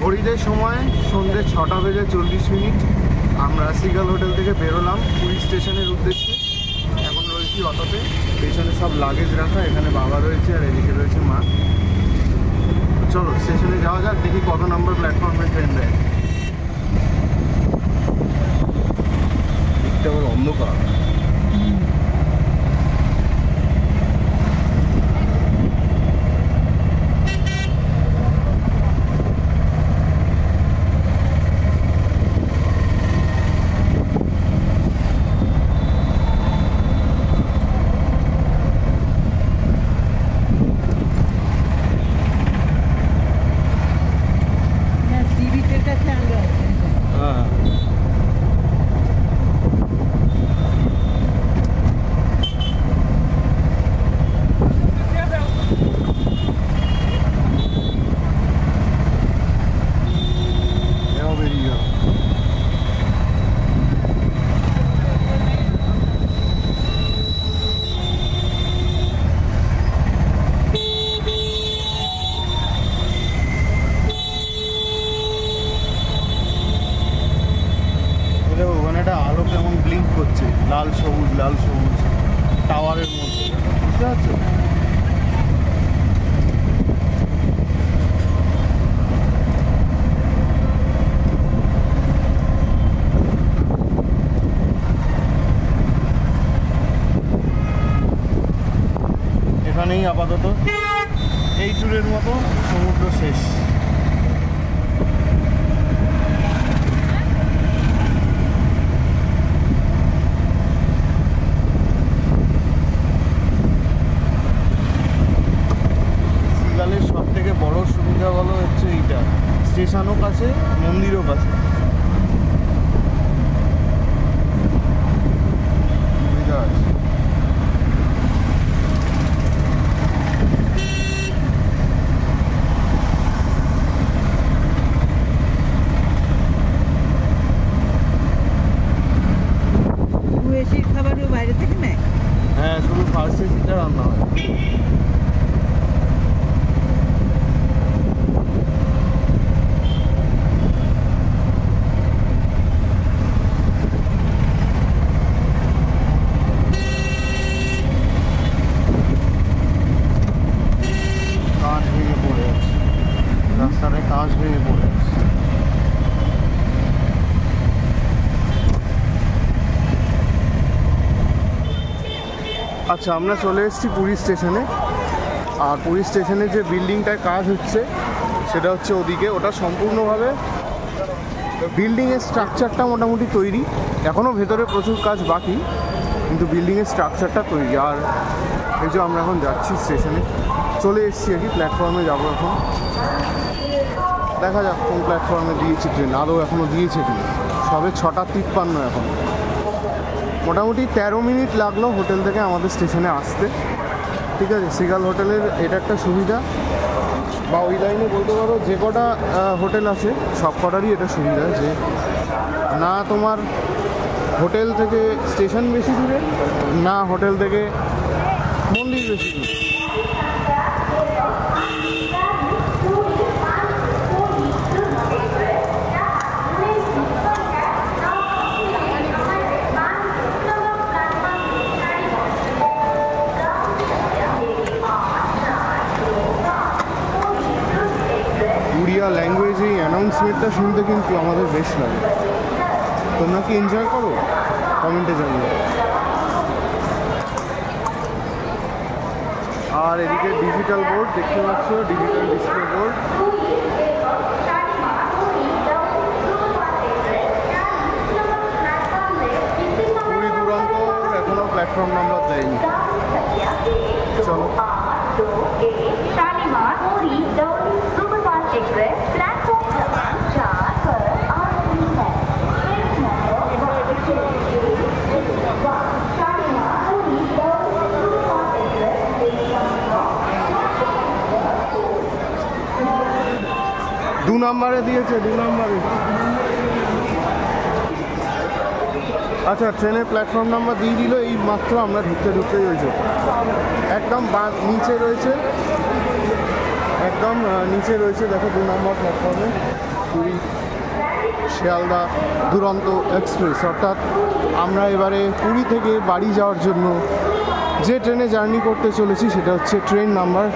ঘড়িতে সময় সন্ধ্যে 6:40। আমরা সিগাল হোটেল থেকে বেরোলাম পুরী স্টেশনের উদ্দেশ্যে। এখন রয়েছি অটোতে, পেছনে সব লাগেজ রাখা, এখানে বাবা রয়েছে আর এদিকে রয়েছে মা। চলো স্টেশনে যাওয়া যাক, দেখি কত নম্বর প্ল্যাটফর্মে ট্রেন দেয়। দিকটা আবার অন্ধকার। লাল সবুজ লাল সবুজ টাওয়ারের মধ্যে, বুঝতে পারছো? এখানেই আপাতত এই ট্যুরের মতো সমুদ্র শেষ। বড় সুবিধা বলো হচ্ছে এইটা, স্টেশনও কাছে, মন্দিরও কাছে, সুবিধা আছে। এসির খাবারও বাইরে থেকে নেয়? হ্যাঁ, শুধু ফার্স্ট এসিটা রান্না হয়। রাস্তায় কাঁচ ভেঙে পড়ে আছে। আচ্ছা, আমরা চলে এসেছি পুরী স্টেশনে। আর পুরী স্টেশনে যে বিল্ডিংটায় কাজ হচ্ছে সেটা হচ্ছে ওদিকে, ওটা সম্পূর্ণভাবে বিল্ডিংয়ের স্ট্রাকচারটা মোটামুটি তৈরি, এখনও ভেতরে প্রচুর কাজ বাকি, কিন্তু বিল্ডিংয়ের স্ট্রাকচারটা তৈরি। আর এই যে আমরা এখন যাচ্ছি স্টেশনে, চলে এসেছি আর কি, প্ল্যাটফর্মে যাবো এখন। দেখা যাক কোন প্ল্যাটফর্মে দিয়েছে ট্রেন, আদৌ এখনও দিয়েছে কি। সবে 6:53 এখন। মোটামুটি 13 মিনিট লাগলো হোটেল থেকে আমাদের স্টেশনে আসতে। ঠিক আছে, সিগাল হোটেলের এটা একটা সুবিধা, বা ওই লাইনে বলতে পারো যে কটা হোটেল আছে সব কটারই এটা সুবিধা যে না তোমার হোটেল থেকে স্টেশন বেশি দূরে, না হোটেল থেকে মন্দির বেশি দূরে। উড়িয়া ল্যাঙ্গুয়েজে এই অ্যানাউন্সমেন্টটা শুনতে কিন্তু আমাদের বেশ লাগে। তোমরা কি এনজয় করো? কমেন্টে জানিও। আর এদিকে ডিজিটাল বোর্ড দেখতে পাচ্ছ, ডিজিটাল ডিসপ্লে বোর্ড। পুরী দুরন্ত এখনো প্ল্যাটফর্ম নাম্বার দেয়নি। চলো। दो नम्बरे दिए 2 नम्बरे। अच्छा ट्रेन प्लैटफर्म नम्बर दिए दिल এই মাত্র আমরা ঢুকতে ঢুকতেই হয়েছে একদম नीचे রয়েছে একদম নিচে রয়েছে দেখো 2 নম্বর প্ল্যাটফর্মে পুরী শিয়ালদা দুরন্ত এক্সপ্রেস। অর্থাৎ আমরা এবারে পুরী থেকে বাড়ি যাওয়ার জন্য যে ট্রেনে জার্নি করতে চলেছি সেটা হচ্ছে train number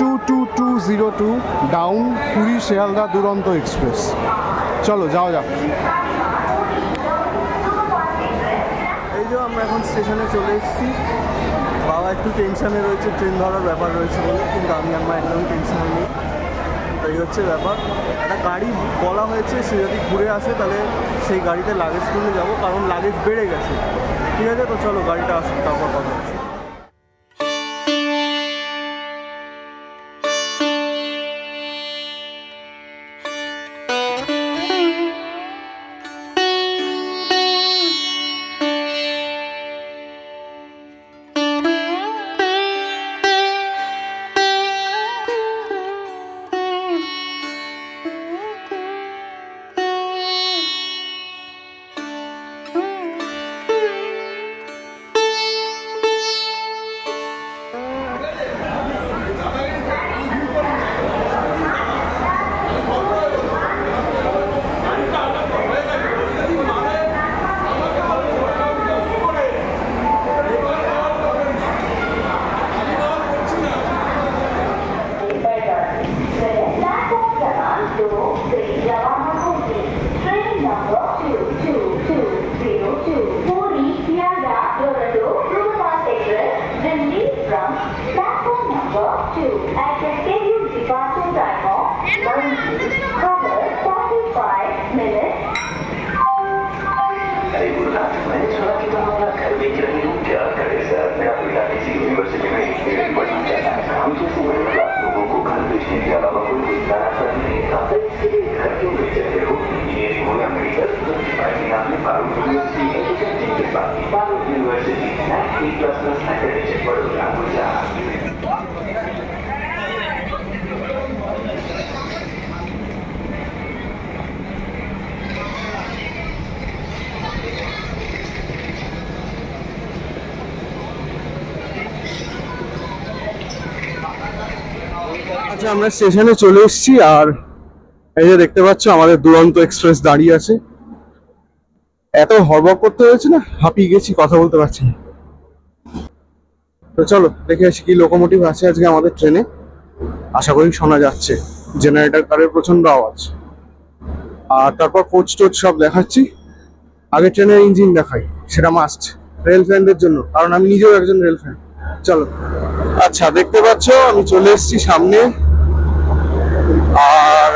22202 down Puri Sealdah দুরন্ত এক্সপ্রেস। চলো যাওয়া যাক। এই যে আমরা এখন স্টেশনে চলে এসেছি। বাবা একটু টেনশানে রয়েছে, ট্রেন ধরার ব্যাপার রয়েছে বলে, কিন্তু আমি আমার একদমই টেনশানে নেই। তো এই হচ্ছে ব্যাপার। একটা গাড়ি বলা হয়েছে, সে যদি ঘুরে আসে তাহলে সেই গাড়িতে লাগেজ তুলে যাবো, কারণ লাগেজ বেড়ে গেছে। ঠিক আছে, তো চলো গাড়িটা আসুক, তারপর কথা হচ্ছে। আচ্ছা, আমরা স্টেশনে চলে এসেছি। আর এই যে দেখতে পাচ্ছ আমাদের দুরন্ত এক্সপ্রেস দাঁড়িয়ে আছে। এত হড়বড় করতে হয়েছে না, হাঁপিয়ে গেছি, কথা বলতে পারছি না। তো চলো দেখে আসি কি লোকোমোটিভ আছে আজকে আমাদের ট্রেনে। আশা করি শোনা যাচ্ছে, জেনারেটর কারের প্রচন্ড আওয়াজ। আর তারপর কোচ টোচ সব দেখাচ্ছি। আগে ট্রেনের ইঞ্জিন দেখাই, সেটা মাস্ট রেল ফ্যানদের জন্য, কারণ আমি নিজেও একজন রেল ফ্যান। চলো। আচ্ছা, দেখতে পাচ্ছ আমি চলে এসেছি সামনে। আর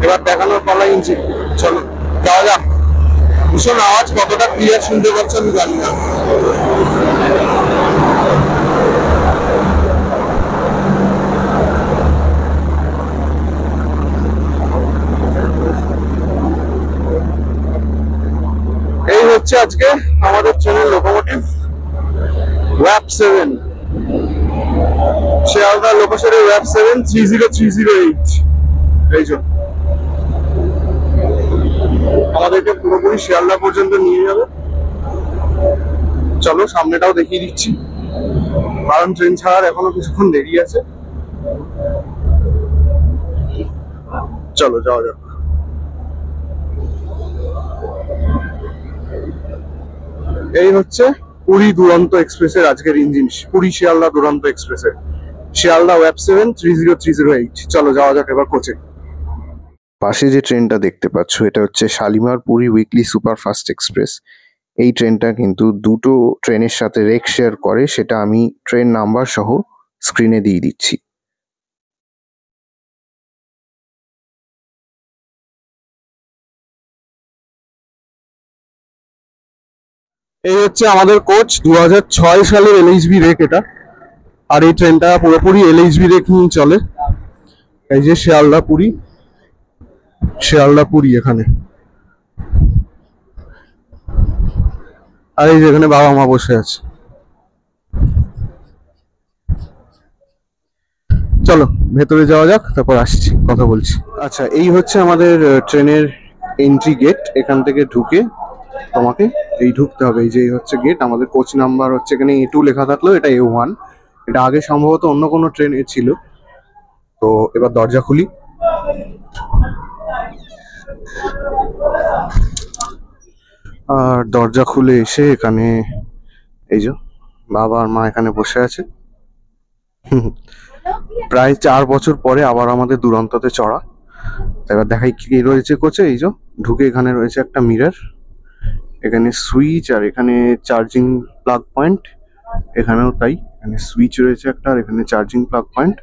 এবার দেখানোর পালা ইঞ্জিন। চলো যাওয়া যাক। ভীষণ আওয়াজ, কতটা ক্লিয়ার শুনতে পাচ্ছ আমি জানি না। এই হচ্ছে আজকে আমাদের ট্রেনের লোকোমোটিভ ওয়াপ 7, শিয়ালদা লোকেশনের ওয়াপ 7 30308। এই যে আমাদেরকে পুরোপুরি শিয়ালদা পর্যন্ত নিয়ে যাবে। চলো সামনেটাও দেখিয়ে দিচ্ছি, কারণ ট্রেন ছাড়ার এখনো কিছুক্ষণ দেরি আছে। চলো যাওয়া যাক। এই হচ্ছে পুরী দুরন্ত এক্সপ্রেসের আজকের ইঞ্জিন, পুরী শিয়ালদা দুরন্ত এক্সপ্রেসের শিয়ালদা ওয়াপ 7 30308। চলো যাওয়া যাক এবার কোচে। পাশে যে ট্রেনটা দেখতে পাচ্ছ এটা হচ্ছে Shalimar Puri weekly superfast express. এই ট্রেনটা কিন্তু দুটো ট্রেনের সাথে রেক শেয়ার করে, সেটা আমি ট্রেন নাম্বার সহ স্ক্রিনে দিয়ে দিচ্ছি। এই হচ্ছে আমাদের কোচ, 2006 সালের LHB রেক এটা। আর এই ট্রেনটা পুরোপুরি LHB রেক নিয়ে চলে। এই যে শিয়ালদা পুরী, শিয়ালদা পুরী এখানে। আর এই যেখানে বাবা মা বসে আছে। চলো ভেতরে যাওয়া যাক, তারপর আসছি, কথা বলছি। আচ্ছা, এই হচ্ছে আমাদের ট্রেনের এন্ট্রি গেট। এখান থেকে ঢুকে তোমাকে এই ঢুকতে হবে। এই যে হচ্ছে গেট। আমাদের কোচ নাম্বার হচ্ছে এখানে A2 লেখা থাকলো, এটা A1। এটা আগে সম্ভবত অন্য কোনো ট্রেনে ছিল। তো এবার দরজা খুলি। আর দরজা খুলে এসে এখানে এই যে বাবা আর মা এখানে বসে আছে। প্রায় 4 বছর পরে আবার আমাদের দুরন্ততে চড়া। এবার দেখাই কি রয়েছে কোচে। এই যে ঢুকে এখানে রয়েছে একটা মিরর, এখানে সুইচ, আর এখানে চার্জিং প্লাগ পয়েন্ট। এখানেও তাই, এখানে সুইচ রয়েছে একটা, আর এখানে চার্জিং প্লাগ পয়েন্ট।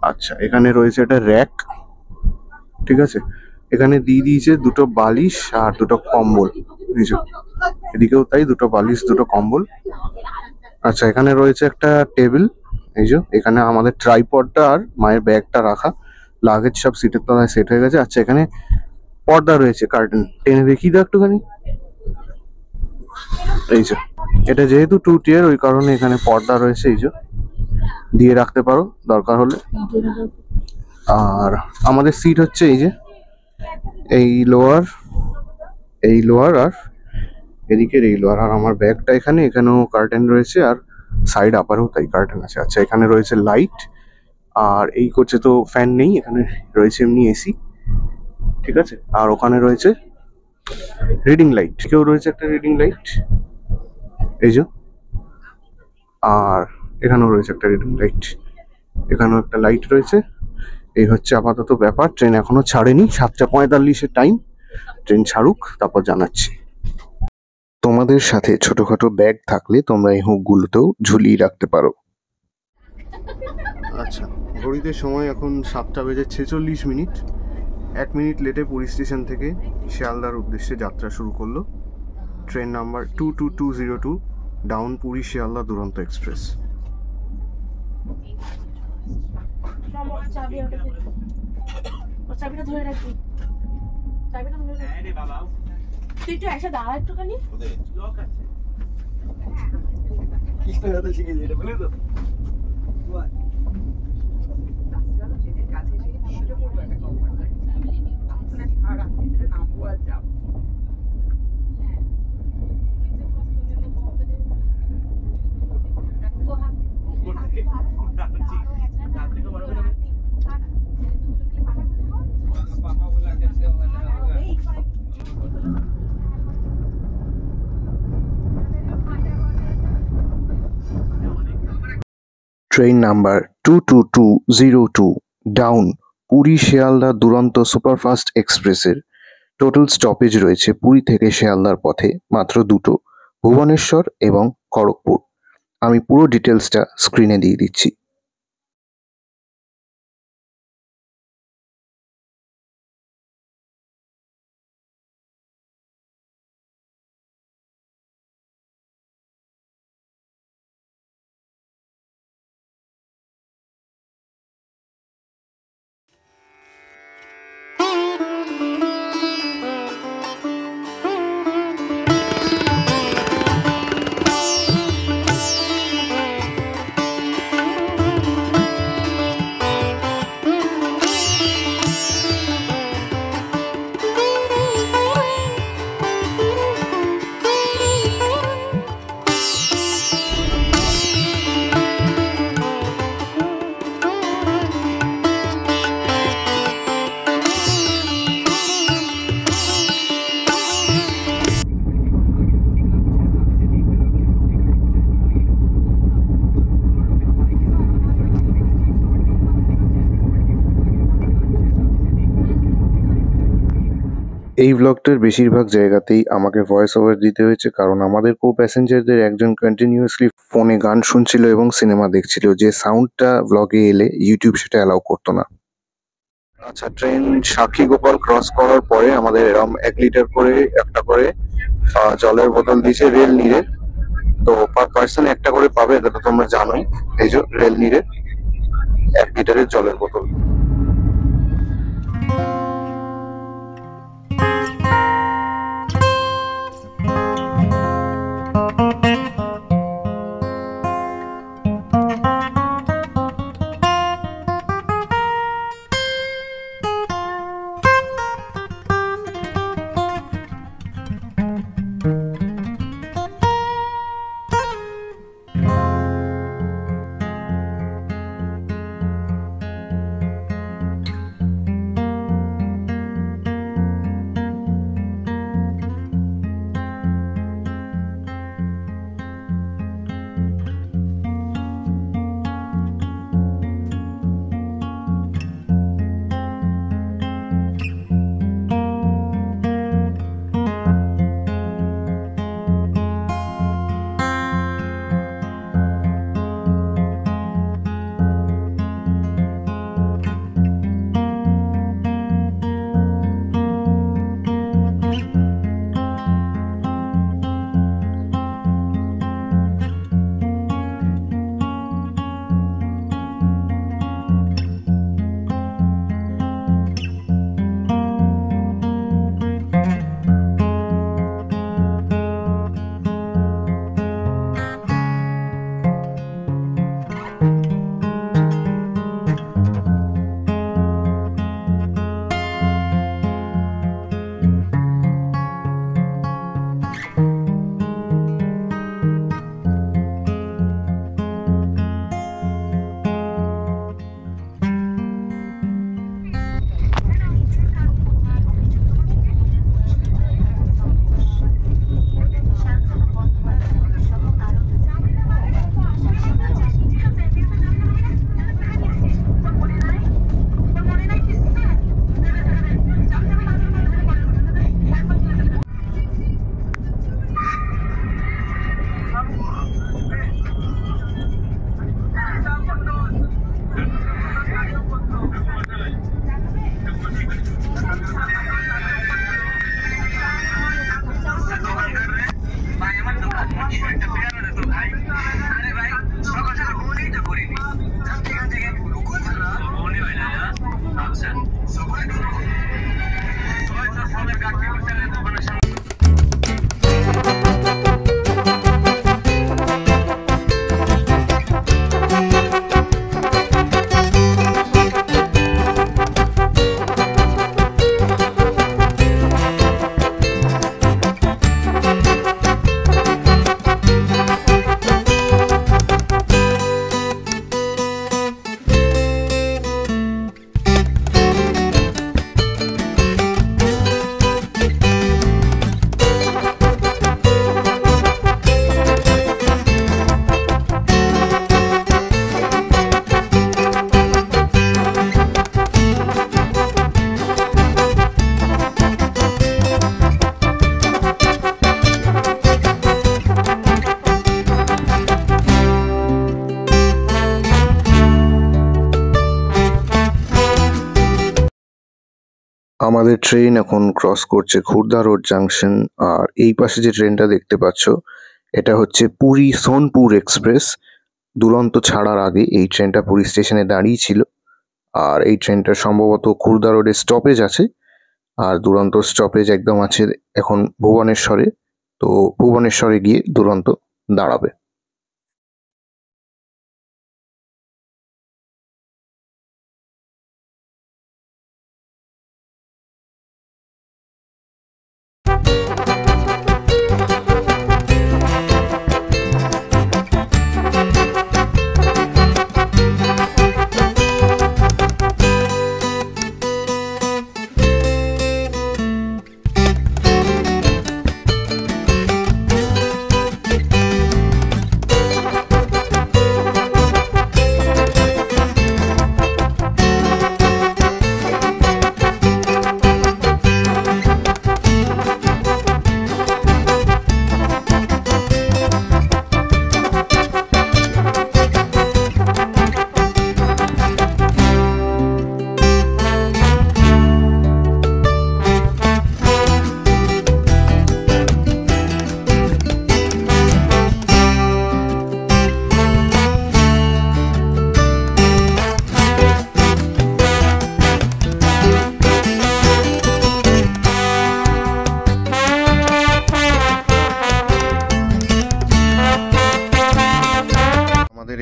আচ্ছা, এখানে রয়েছে একটা র্যাক, ঠিক আছে। এখানে দিয়ে দিয়েছে দুটো বালিশ আর দুটো কম্বল। এই যে এদিকেও তাই, দুটো বালিশ দুটো কম্বল। আচ্ছা, এখানে রয়েছে একটা টেবিল। এই যে এখানে আমাদের ট্রাইপডটা আর মায়ের ব্যাগটা রাখা, লাগেজ সব সিটের তলায় সেট হয়ে গেছে। আচ্ছা, এখানে পর্দা রয়েছে, কার্টেন টেনে দেখি দাও একটুখানি। এই যে এটা যেহেতু 2 টিয়ার, ওই কারণে এখানে পর্দা রয়েছে, এই যে দিয়ে রাখতে পারো দরকার হলে। আর আমাদের সিট হচ্ছে এই যে এই লোয়ার আর এদিকের এই লোয়ার, আর আমার ব্যাগটা এখানে, এখানেও কার্টেন রয়েছে, আর সাইড আপারেও তাই কার্টেন আছে। আচ্ছা, এখানে রয়েছে লাইট, আর এই কোচে তো ফ্যান নেই, এখানে রয়েছে এমনি এসি, ঠিক আছে। আর ওখানে রয়েছে রিডিং লাইট, কেউ রয়েছে একটা রিডিং লাইট, এই যে। আর এখানেও রয়েছে একটা রিডিং লাইট, এখানেও একটা লাইট রয়েছে। এই হচ্ছে আপাতত ব্যাপার। ট্রেন এখনো ছাড়েনি, 7:45-এর টাইম। ট্রেন ছাড়ুক তারপর জানাচ্ছি। তোমাদের সাথে ছোটখাটো ব্যাগ থাকলে তোমরা এই হুকগুলোতেও ঝুলিয়ে রাখতে পারো। আচ্ছা, ঘড়িতে সময় এখন 7:46। 1 মিনিট লেটে পুরী স্টেশন থেকে শিয়ালদার উদ্দেশ্যে যাত্রা শুরু করলো train number 22202 down Puri Sealdah দুরন্ত এক্সপ্রেস। চাবিটা ধরে রাখবি, চাবিটা ধরে রাখবি বাবা। তুই একটু এসে দাঁড়া একটুখানি। লক আছে কিসটা হাতে শিখে যেটা বলে তো train number 22202 down Puri Sealdah দুরন্ত সুপারফাস্ট এক্সপ্রেসের টোটাল স্টপেজ রয়েছে পুরী থেকে শিয়ালদার পথে মাত্র 2টো, ভুবনেশ্বর এবং খড়গপুর। আমি পুরো ডিটেলসটা স্ক্রিনে দিয়ে দিচ্ছি। এই ব্লগটার বেশিরভাগ জায়গাতেই আমাকে ভয়েস ওভার দিতে হয়েছে, কারণ আমাদের কো প্যাসেঞ্জারদের একজন কন্টিনিউয়াসলি ফোনে গান শুনছিল এবং সিনেমা দেখছিল, যে সাউন্ডটা ব্লগে এলে ইউটিউব সেটা অ্যালাউ করতো না। আচ্ছা, ট্রেন সাক্ষী গোপাল ক্রস করার পরে আমাদের এরকম 1 লিটার করে একটা করে জলের বোতল দিয়েছে রেল নিরে। তো পার পার্সন একটা করে পাবে, এটা তো তোমরা জানোই। এই যে রেল নিরে 1 লিটারের জলের বোতল। আমাদের ট্রেন এখন ক্রস করছে খুর্দা রোড জাংশন। আর এই পাশে যে ট্রেনটা দেখতে পাচ্ছ এটা হচ্ছে পুরী সোনপুর এক্সপ্রেস। দুরন্ত ছাড়ার আগে এই ট্রেনটা পুরী স্টেশনে দাঁড়িয়ে ছিল। আর এই ট্রেনটা সম্ভবত খুর্দা রোডে স্টপেজ আছে, আর দুরন্ত স্টপেজ একদম আছে এখন ভুবনেশ্বরে। তো ভুবনেশ্বরে গিয়ে দুরন্ত দাঁড়াবে।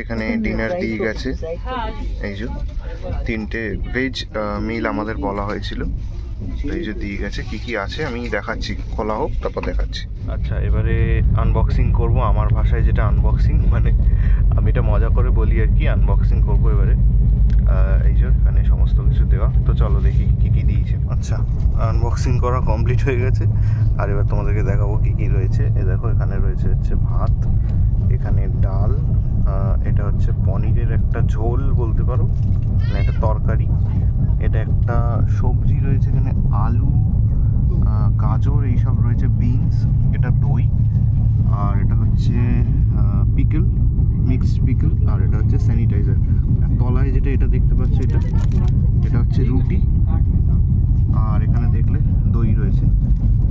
এখানে ডিনার দিয়ে গেছে, এই যে 3টে ভেজ মিল আমাদের বলা হয়েছিল, এই যে দিয়ে গেছে। কি কি আছে আমি দেখাচ্ছি, খোলা হোক তারপর দেখাচ্ছি। আচ্ছা, এবারে আনবক্সিং করব। আমার ভাষায় যেটা আনবক্সিং, মানে আমি এটা মজা করে বলি আর কি, আনবক্সিং করব এবারে। এই যে এখানে সমস্ত কিছু দেওয়া, তো চলো দেখি কি কি দিয়েছে। আচ্ছা, আনবক্সিং করা কমপ্লিট হয়ে গেছে, আর এবার তোমাদেরকে দেখাবো কি কি রয়েছে। এ দেখো, এখানে রয়েছে হচ্ছে ভাত, এখানে ডাল, এটা হচ্ছে পনিরের একটা ঝোল বলতে পারো, মানে একটা তরকারি, এটা একটা সবজি রয়েছে এখানে, আলু, গাজর এইসব রয়েছে, বিনস, এটা দই, আর এটা হচ্ছে পিকল, মিক্সড পিকল, আর এটা হচ্ছে স্যানিটাইজার। আর তলায় যেটা এটা দেখতে পাচ্ছ, এটা হচ্ছে রুটি, আর এখানে দেখলে দই রয়েছে।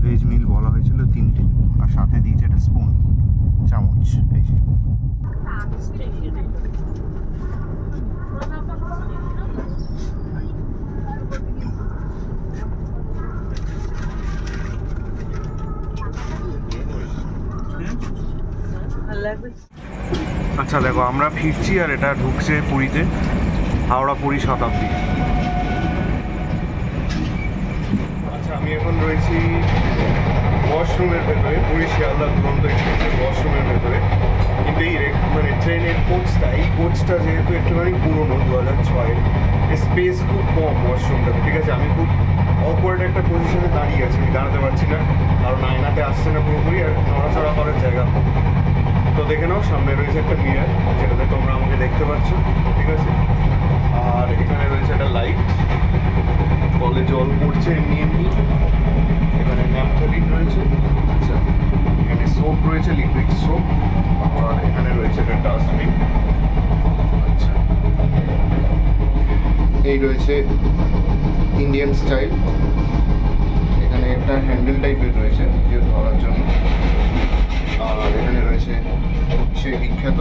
ভেজ মিল বলা হয়েছিল 3টে, আর সাথে দিয়েছে একটা স্পুন, চামচ। এই আচ্ছা দেখো, আমরা ফিরছি আর এটা ঢুকছে পুরীতে, হাওড়া পুরী শতাব্দী। আচ্ছা, আমি এখন রয়েছি ওয়াশরুমের ভেতরে, পুরী শিয়ালদা দুরন্ত এক্সপ্রেসের ওয়াশরুমের ভেতরে। কিন্তু এই মানে ট্রেনের কোচটা, এই কোচটা যেহেতু একটুখানি পুরোনো, 2006-এর, স্পেস খুব কম ওয়াশরুমটা, ঠিক আছে। আমি খুব অকওয়ার্ড একটা পজিশনে দাঁড়িয়ে আছি, আমি দাঁড়াতে পারছি না, কারণ আয়নাতে আসছে না পুরোপুরি, আর নড়াচড়া করার জায়গা। তো দেখে নাও, সামনে রয়েছে একটা মিরর, যেটাতে তোমরা আমাকে দেখতে পাচ্ছ, ঠিক আছে। আর এখানে রয়েছে একটা লাইট, কলে জল পড়ছে এমনি এমনি। এখানে ন্যাপথলিন রয়েছে, আচ্ছা, এখানে সোপ রয়েছে, লিকুইড সোপ, আর এখানে রয়েছে একটা ডাস্টবিন। আচ্ছা, এই রয়েছে ইন্ডিয়ান স্টাইল, এখানে একটা হ্যান্ডেল টাইপের রয়েছে যে ধরার জন্য। আর এখানে রয়েছে সেই বিখ্যাত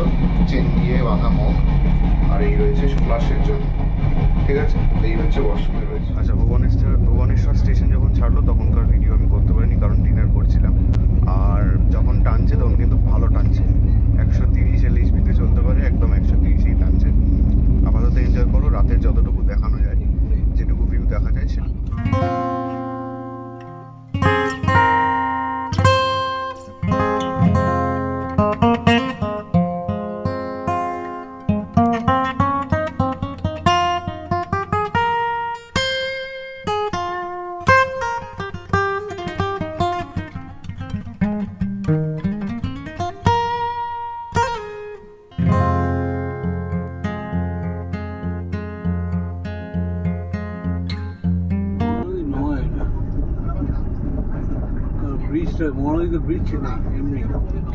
চেন দিয়ে বাঁধা মগ, আর এই রয়েছে ফ্লাশের জন্য, ঠিক আছে। এই হচ্ছে ওয়াশরুমে রয়েছে। আচ্ছা, ভুবনেশ্বর আছে।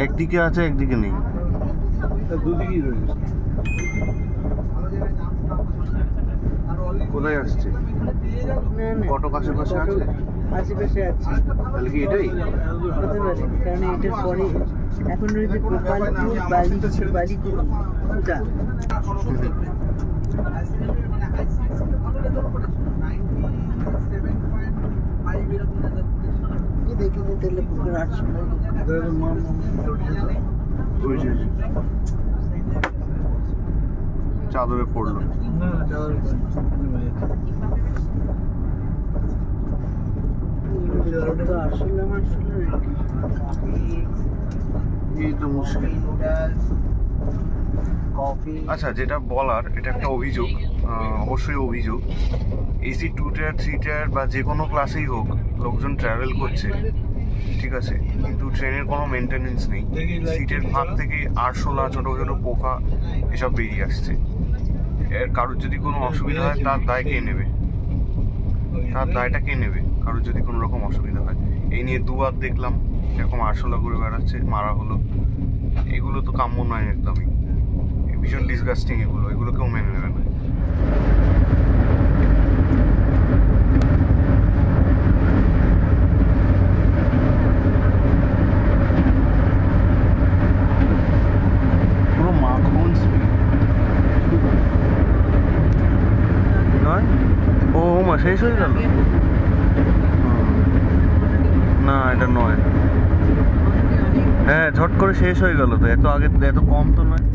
একদিকে আছে একদিকে নেই, দুদিকেই রয়েছে। কোথায় আসছে? কটক আশেপাশে আছে, আশেপাশে আছে। তাহলে কি এটাই? হতে পারে, কারণ এটার পরে এখন রয়েছে গোপালপুর বালিকুদা। দেখি তাহলে পুকুর 800 চাদরে পড়লো। এই তো মুশকিল। আচ্ছা, যেটা বলার, এটা একটা অভিযোগ, অবশ্যই অভিযোগ। এসি 2 টায়ার 3 টায়ার বা যে কোনো ক্লাসেই হোক, লোকজন ট্রাভেল করছে, ঠিক আছে, কিন্তু ট্রেনের কোনো মেনটেনেন্স নেই। সিটের ফাঁক থেকে আরশোলা, ছোটো ছোটো পোকা এসব বেরিয়ে আসছে। এর কারোর যদি কোনো অসুবিধা হয়, তার দায় কে নেবে? তার দায়টা কে নেবে কারোর যদি কোনো রকম অসুবিধা হয়? এই নিয়ে দুবার দেখলাম এরকম আরশোলা ঘুরে বেড়াচ্ছে, মারা হলো। এগুলো তো কাম্য নয় একদমই, ভীষণ ডিসগাস্টিং। এগুলো কেউ মেনে নেবে না। পুরো মাখন স্পিড নয়। ও মা, শেষ হয়ে গেল? না, এটা নয়। হ্যাঁ, ঝট করে শেষ হয়ে গেল তো, এত আগে এত কম তো নয়।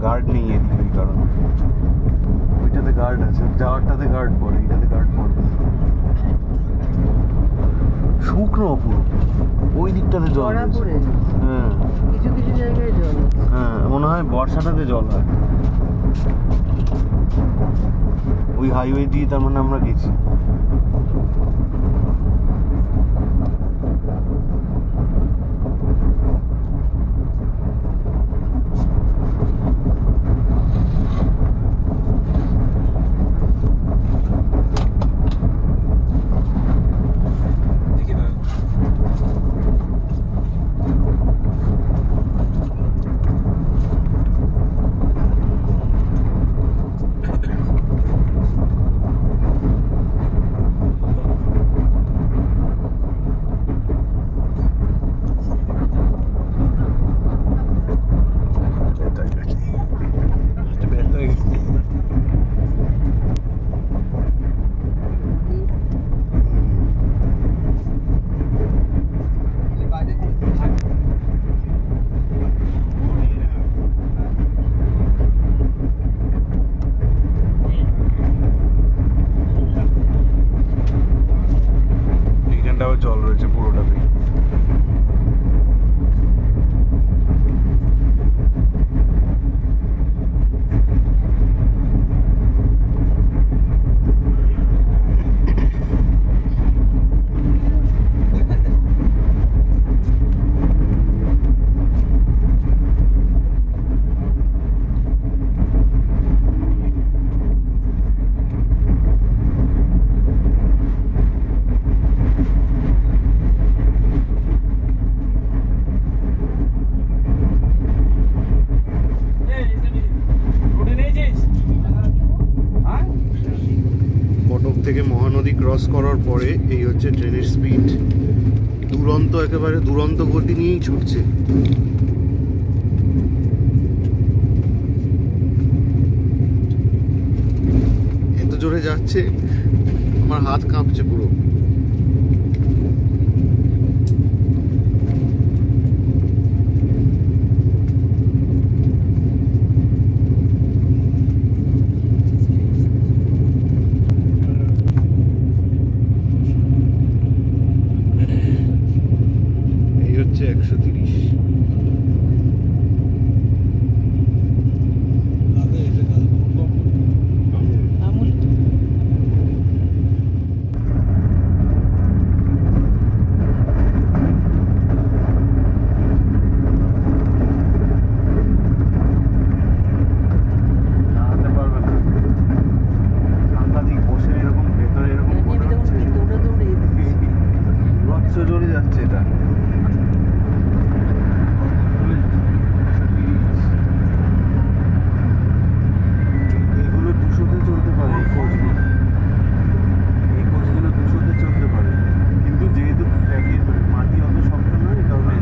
গার্ড নেই এদিকে, ওই কারণে। ওইটাতে গার্ড আছে, যাওয়ারটাতে গার্ড পড়ে, এইটাতে গার্ড পড়বে। শুকনো পুরো, ওই দিকটাতে জল হয়েছে। হ্যাঁ, কিছু কিছু জায়গায় জল। হ্যাঁ, মনে হয় বর্ষাটাতে জল হয়। ওই হাইওয়ে দিয়ে তার মানে আমরা গেছি। ক্রস করার পরে এই হচ্ছে ট্রেনের স্পিড, দুরন্ত, একেবারে দুরন্ত গতি নিয়েই ছুটছে। এত জোরে যাচ্ছে আমার হাত কাঁপছে পুরো। এই হচ্ছে 130। আমুল দাঁড়াতে পারবে না, সাংঘাতিক বসে এরকম ভেতরে এরকম মনে হচ্ছে দৌড়ে দৌড়ে বিভৎস জোরে যাচ্ছে এটা। এইগুলো 200-তে চলতে পারে, এই কোচগুলো 200-তে চলতে পারে, কিন্তু যেহেতু ট্র্যাকের মাটি অত শক্ত নয়, এই কারণে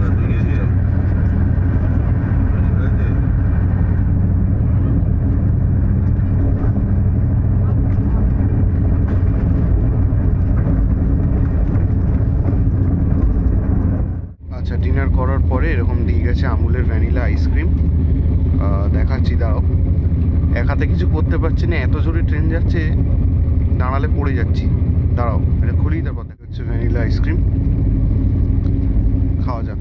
আচ্ছা, ডিনার করার পরে এরকম দিয়ে গেছে আমুলের ভ্যানিলা আইসক্রিম। দেখাচ্ছি, দাঁড়াও। এক হাতে কিছু করতে পারছি না, এত জোরে ট্রেন যাচ্ছে, দাঁড়ালে পড়ে যাচ্ছি। দাঁড়াও, এটা খুলি, তারপর দেখা হচ্ছে ভ্যানিলা আইসক্রিম। খাওয়া যাক।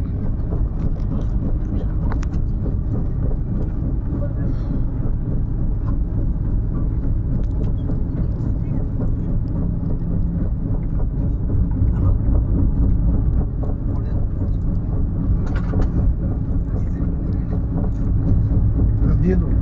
দিয়ে দেবো।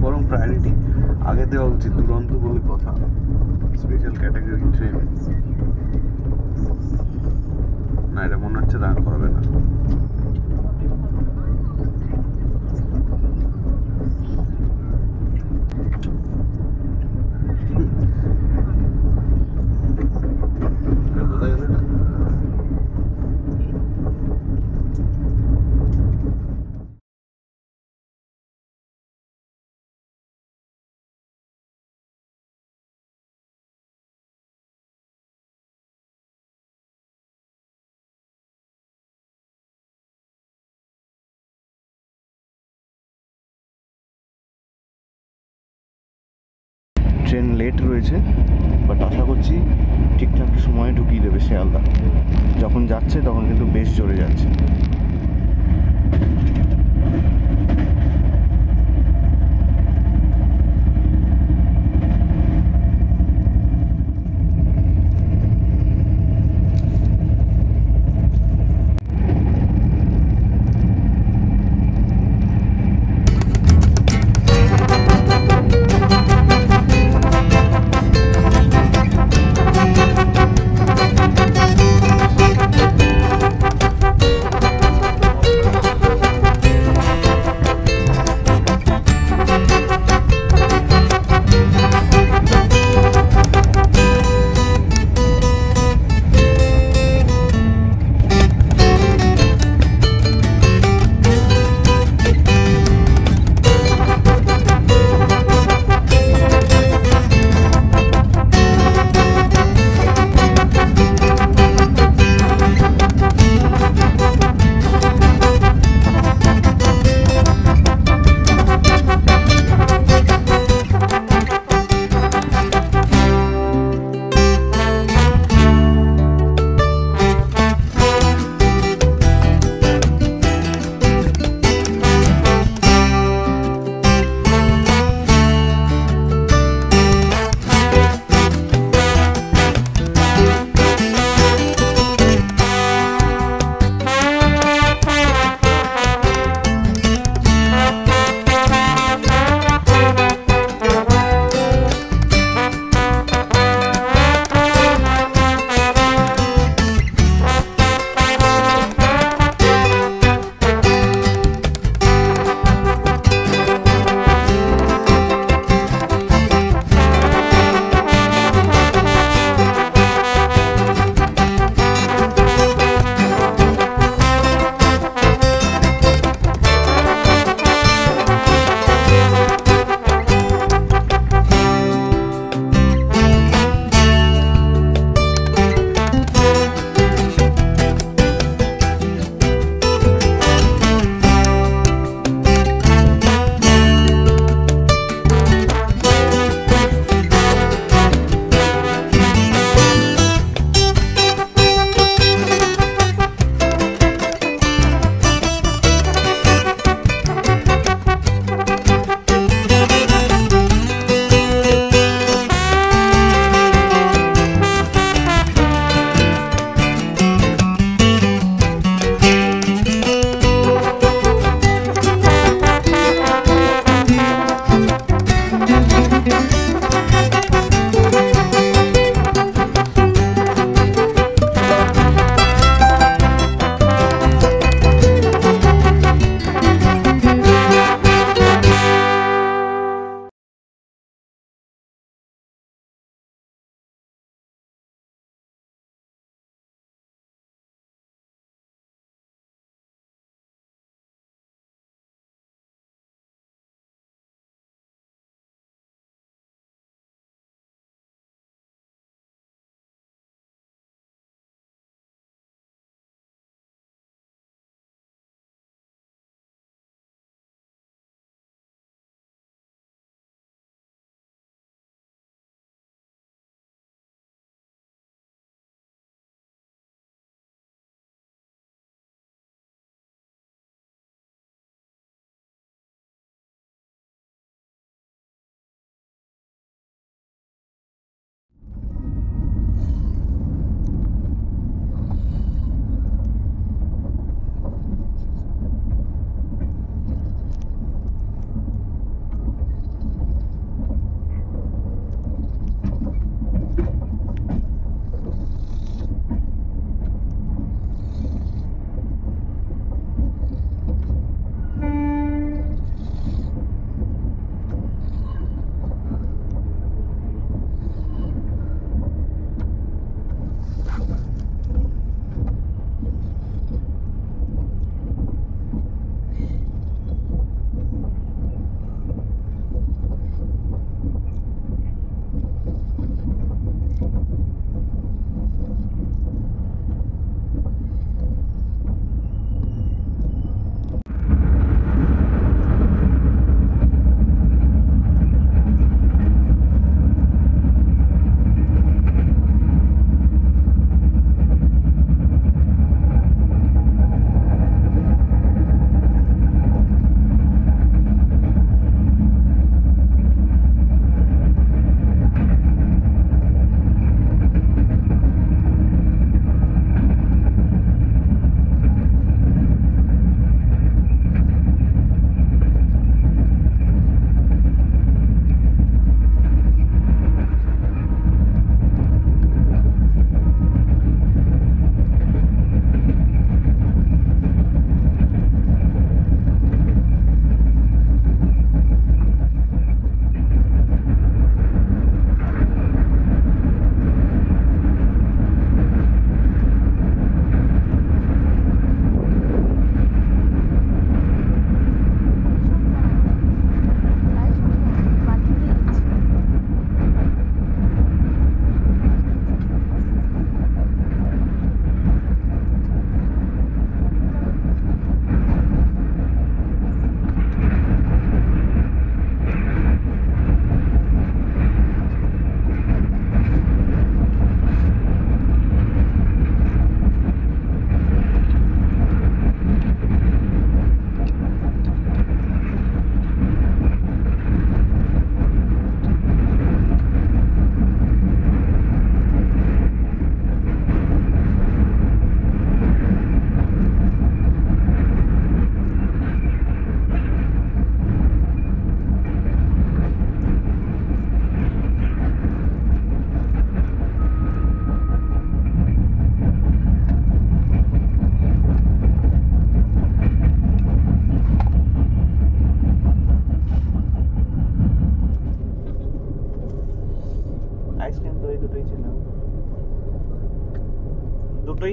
বরং প্রায়োরিটি আগে দেওয়া উচিত, দুরন্ত বলে কথা, স্পেশাল ক্যাটাগরি ট্রেন। না, এটা মনে হচ্ছে দাঁড় করাবে না। কোথায় গেল এটা? ট্রেন লেট রয়েছে, বাট আশা করছি ঠিকঠাক সময়ে ঢুকিয়ে দেবে শিয়ালদা। যখন যাচ্ছে তখন কিন্তু বেশ জোরে যাচ্ছে।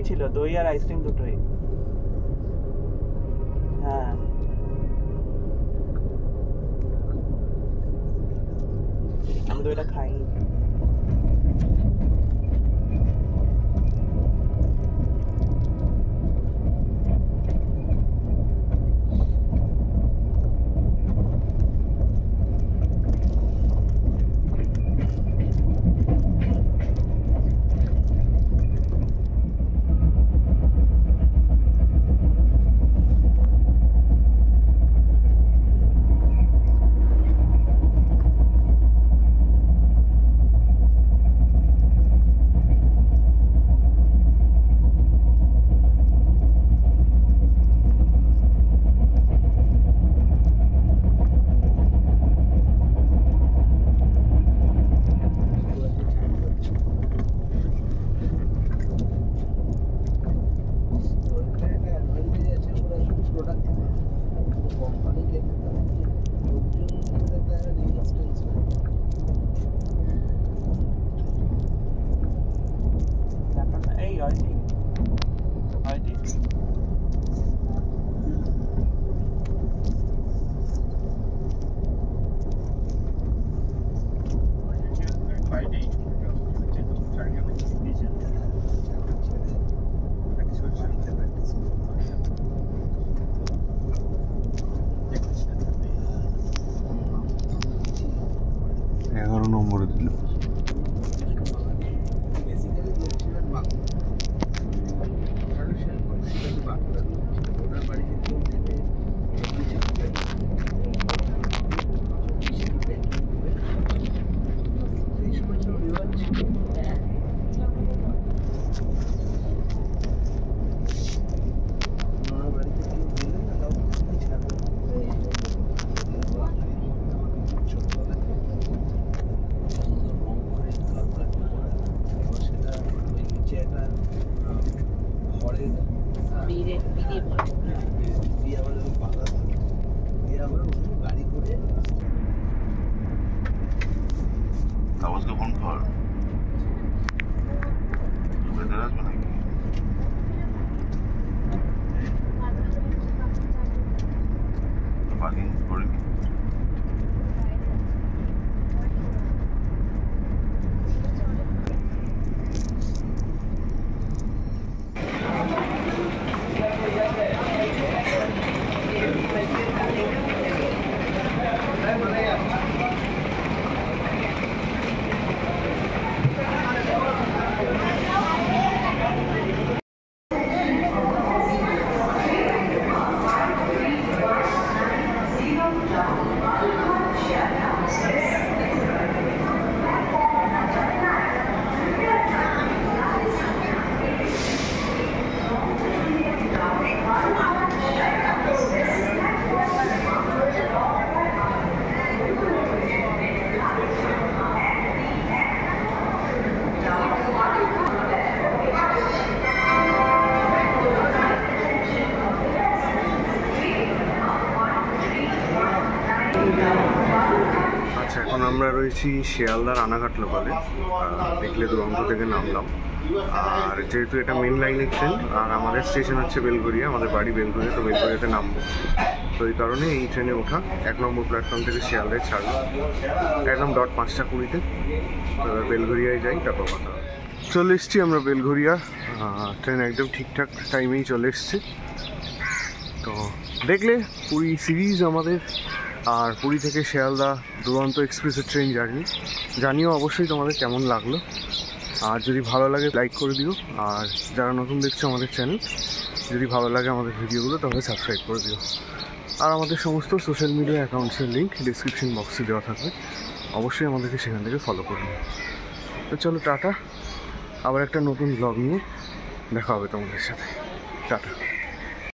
দুটোই ছিল, দই আর আইসক্রিম দুটোই। হ্যাঁ আমি দইটা খাইনি। নম্বরে দিল। আচ্ছা, এখন আমরা রয়েছি শিয়ালদা রানাঘাট লোকালে। দেখলে দুরন্ত থেকে নামলাম। আর যেহেতু এটা মেন লাইনের ট্রেন আর আমাদের স্টেশন হচ্ছে বেলঘরিয়া, আমাদের বাড়ি বেলঘরিয়া, তো বেলঘরিয়াতে নামবো। তো এই কারণে এই ট্রেনে ওঠা। 1 নম্বর প্ল্যাটফর্ম থেকে শিয়ালদায় ছাড়বো একদম 5:20 তো বেলঘরিয়ায় যাই, তারপর কথা হবে। চলে এসছি আমরা বেলঘরিয়া। ট্রেন একদম ঠিকঠাক টাইমেই চলে এসছে। তো দেখলে পুরী সিরিজ আমাদের, আর পুরী থেকে শিয়ালদা দুরন্ত এক্সপ্রেসের ট্রেন জার্নি। জানিও অবশ্যই তোমাদের কেমন লাগলো। আর যদি ভালো লাগে লাইক করে দিও, আর যারা নতুন দেখছো আমাদের চ্যানেল, যদি ভালো লাগে আমাদের ভিডিওগুলো তাহলে সাবস্ক্রাইব করে দিও। আর আমাদের সমস্ত সোশ্যাল মিডিয়া অ্যাকাউন্টসের লিঙ্ক ডিসক্রিপশন বক্সে দেওয়া থাকবে, অবশ্যই আমাদেরকে সেখান থেকে ফলো করে নিও। তো চলো টাটা, আবার একটা নতুন ব্লগ নিয়ে দেখা হবে তোমাদের সাথে। টাটা।